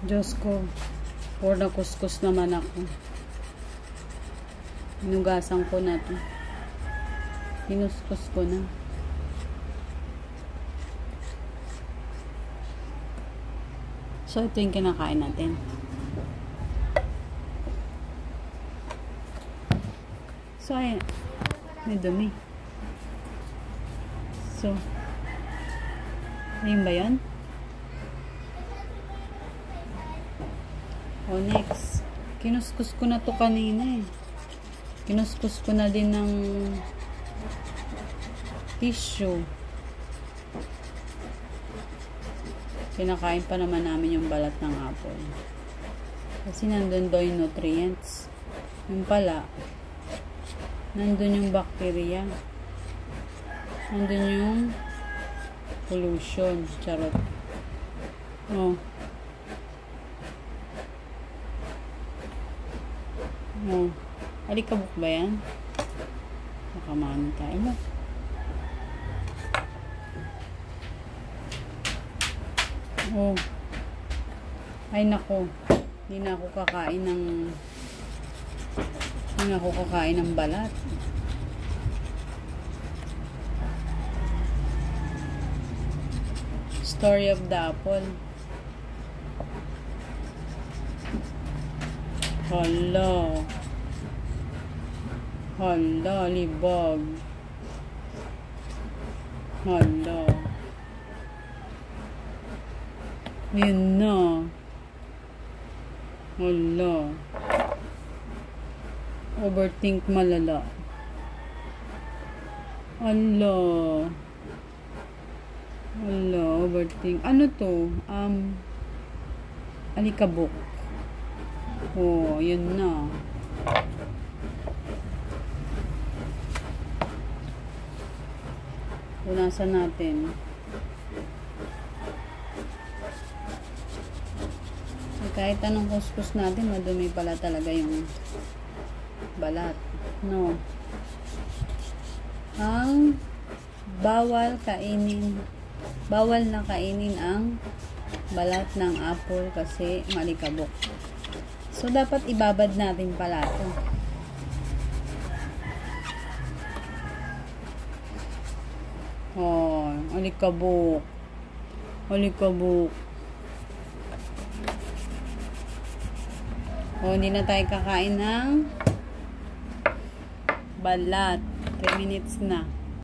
Diyos ko, for na kuskus naman ako. Hinugasan ko na to. Hinuskus ko na. So, ito yung kinakain natin. So, ayan. May dumi. So, ayun ba yun? O, next. Kinuskus ko na to kanina eh. Kinuskus ko na din ng tissue. Kinakain pa naman namin yung balat ng apple. Kasi nandun daw yung nutrients. Yung pala, nandun yung bacteria. Nandun yung pollution. Charot. Oh. Oh. Alikabok ba yan? Baka maano tayo mo. Oh. Ay nako. Hindi na ako kakain ng balat. Story of the apple. Hala. Hala, libag. Hala. Yun na. Hala. Overthink malala. Hala. Hala, overthink. Ano to? Alikabok. Oh, yun na. Punasan natin. Kahit anong kuskus natin, madumi pala talaga yung balat. No. Ang bawal na kainin ang balat ng apple kasi malikabok. So, dapat ibabad natin pala ito. Oh, alikabok. Alikabok. Oh, hindi na tayo kakain ng balat. 3 minutes na.